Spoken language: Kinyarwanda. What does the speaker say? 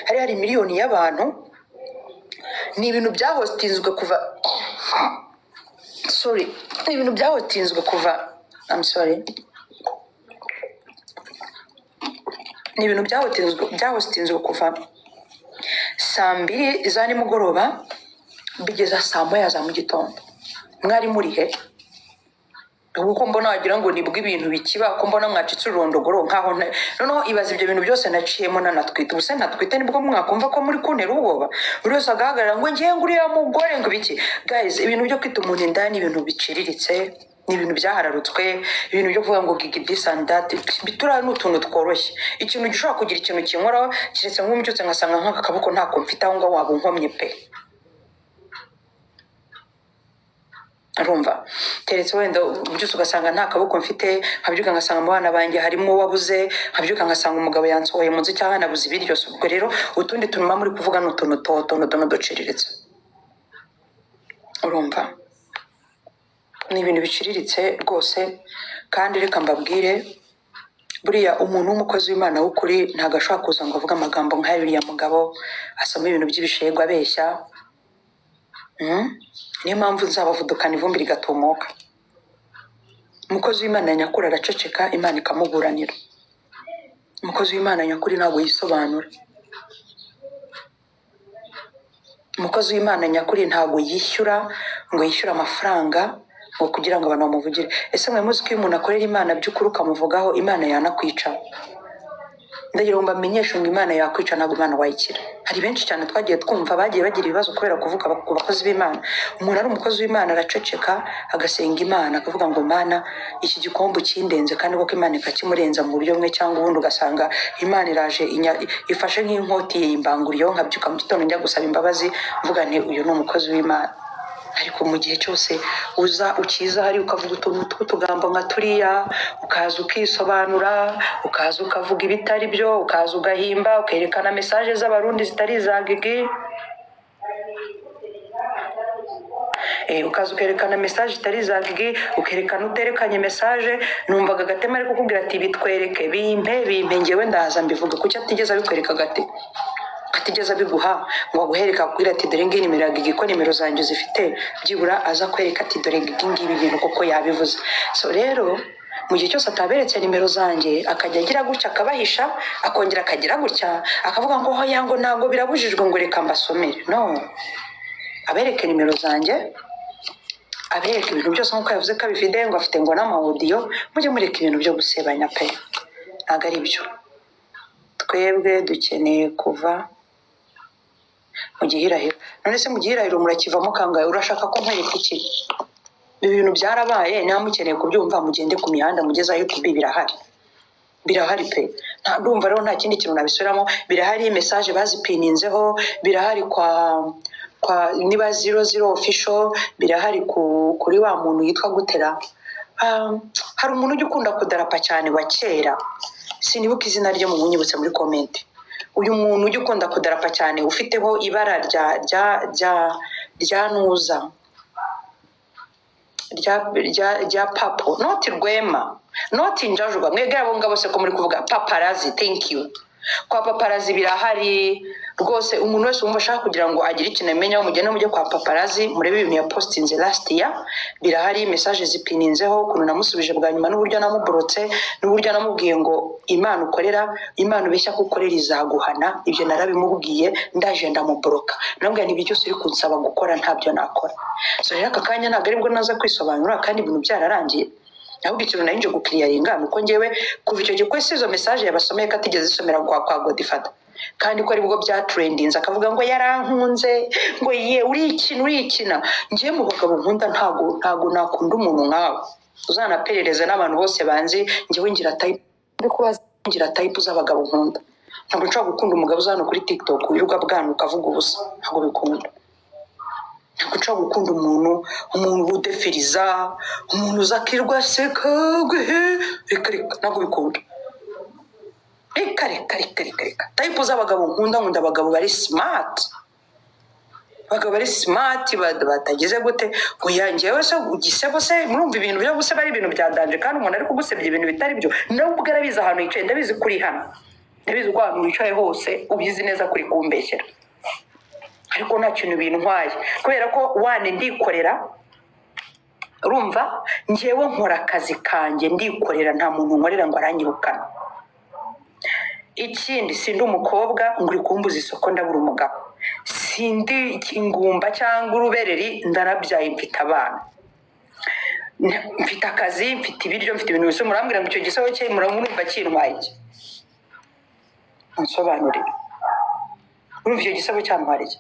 hari miliyoni y'abantu, ni ibintu byahotinzwe kuva ni ibintu byahotinzwe kuva ni ibintu byahotinzwe kuva saa 2 za nimugoroba bigeza saa 1 za mu gitondo. Mwari muri he? Uko mbona wagira ngo nibwo ibintu bikiba, ko mbona mwacitse urondogoro nkaho noneho ibaza ibyo bintu byose naciyemo nanatwite. Ubuse natwite nibwo mwakumva ko muri kuntera ubwoba, buri wese agahagarara ngo ngiye nguriya mugore ngo ibiki. Guys, ibintu byo kwita umuntu indani, ibintu biciriritse, ni ibintu byahararutswe, ibintu byo kuvuga ngo gigi this and that, bitura n'utuntu tworoshye. Ikintu gishobora kugira ikintu kinkoraho kiretse nk'umbyutse ngasanga nk'aka kaboko ntako mfite aho ngaho waba unkomye pe. Arumva teretse wenda byose ugasanga nta kaboko mfite, habyuka ngasanga mu bana banjye harimo wabuze, habyuka ngasanga umugabo yansohoye mu nzi cyangwa nabuze ibiryo. Ubwo rero utundi tunuma muri kuvuga n'utuntu duciriritse. Urumva ni ibintu biciriritse rwose. Kandi reka mbabwire, buriya umuntu w'umukozi w'Imana w'ukuri ntabwo ashobora kuza ngo avuge amagambo nk'ayuriya mugabo asoma ibintu by'ibishego abeshya. Niyo mpamvu nzabavudukana ivumbi rigatumuka. Umukozi w'Imana nyakuri araceceka, Imana ikamuburanira. Umukozi w'Imana nyakuri ntabwo yisobanura. Umukozi w'Imana nyakuri ntabwo yishyura ngo yishyure amafaranga ngo kugira ngo abantu bamuvugire. Ese mwe muzi ko iyo umuntu akorera Imana by'ukuri ukamuvugaho, Imana yanakwica? Ndagira ngo mbamenyeshe ngo Imana yakwica ntabwo Imana wayikira. Hari benshi cyane twagiye twumva bagiye bagira ibibazo kubera kuvuga ku bakozi b'Imana. Umuntu ari umukozi w'Imana araceceka agasenga Imana akavuga ngo Mana iki gikombe kindenze, kandi koko Imana ikakimurenza mu buryo bumwe cyangwa ubundi. Ugasanga Imana iraje ifashe nk'inkoti yimbanguriyeho, nkabyuka mu gitondo njya gusaba imbabazi mvuga nti uyu ni umukozi w'Imana. Ariko mu gihe cyose uza ukiza hari ukavuga utuntu tw'utugambo nka turiya, ukaza ukisobanura, ukaza ukavuga ibitari byo, ukaza ugahimba, ukerekana mesaje z'abarundi zitari za gigi, ukaza ukerekana mesaje itari za gigi, ukerekana uterekanye mesaje. Numvaga Gatema ari kukubwira ati bitwereke, bimpe njyewe ndaza mbivuga. Kuki atigeze abikwereka Gate? Atigeze abiguha ngo aguhereka akubwira ati dore ngiyi nimero ya gigi ko nimero zanjye zifite, byibura aza kwereka ati dore gigi ngibi bintu koko yabivuze. So rero mu gihe cyose ataberetse nimero zanjye akajya agira gutya akabahisha, akongera akagira gutya akavuga ngo ho yango ntago birabujijwe ngo reka mbasomere. No, abereke nimero zanjye, abereke ibintu byose nk'uko yavuze ko abifite, ngo afite ngo n'amaudio. Mujye mureka ibintu byo gusebanya pe, ntago ari byo. Twebwe dukeneye kuva mu gihirahiro. None se mu gihirahiro murakivamo kangahe? Urashaka ko nkwereka iki? Ibintu byarabaye, nta mukeneye kubyumva mugende ku mihanda mugezayo kubi. Birahari pe. Nta ndumva rero nta kindi kintu nabisubiramo. Birahari, message bazipininzeho, birahari kwa niba 00 official, birahari kuri wa muntu yitwa Gutera. Hari umuntu ujya ukunda kudarapa cyane wa kera, sinibuka izina rye, mu munyibutse muri comment. Uyu muntu ujya ukunda kudarapa cyane ufiteho ibara rya nuza rya papo, not Rwema, not Injajwa. Mwege abo ngabo se ko muri kuvuga paparazzi. Thank you. Kwa paparazzi birahari rwose. Umuntu wese wumva ashaka kugira ngo agire ikintu amenya, mugende mujye kwa paparazzi murebe ibintu ya postinze last year. Birahari, message zipininzeho, ukuntu namusubije bwa nyuma, n'uburyo namuborotse, n'uburyo namubwiye ngo Imana ukorera, Imana ubeshya ko ukorera izaguhana. Ibyo narabimubwiye, ndaje ndamuboroka. Nambwiye nti byose uri kunsaba gukora ntabyo nakora. So rero aka kanya ntabwo aribwo naza kwisobanura, kandi ibintu byararangiye. Ahubwo ikintu nari nje gukiriyaringa nuko njyewe kuva icyo gihe izo message yabasomeye ko atigeze isomera kwa Godifata, kandi ko aribwo bya trendinze akavuga ngo yarankunze, ngo ye urikina. Ngiye mu bagabo nkunda ntago nakunda umuntu nkawe. Uzanaperereza n'abantu bose banzi njyewe ngira type z'abagabo nkunda. Ntabwo nshobora gukunda umugabo uzana kuri TikTok wiruka bwanuka avuga ubusa, ntabwo bikunda. Ntabwo nshobora gukunda umuntu udefiriza, umuntu uzakirwa seka reka ntabwo bikunda. Reka type z'abagabo nkunda abagabo bari smart, batagize gute ngo yanjyewe se ugisebo se. Murumva ibintu byo guseba ari ibintu byadanje, kandi umuntu ari kugusebya ibintu bitari byo nawe ubwo arabizi ahantu yicaye. Ndabizi kuri hano ndabizi ko ahantu wicaye hose ubizi neza kuri kumbeshyera, ariko nta kintu bintwaye kubera ko wane ndikorera. Urumva njyewe nkora akazi kanjye ndikorera, nta muntu nkorera ngo aranyirukana. Ikindi sindi umukobwa ngo uri kumbuza isoko ndabura umugabo, sindi ingumba cyangwa urubereri, ndarabyaye mfite abana, mfite akazi, mfite ibiryo, mfite ibintu byose. Murambwira ngo icyo gisabo cye muramwumva kintwaye iki? Unsobanurire, urumva icyo gisabo cyantwara iki?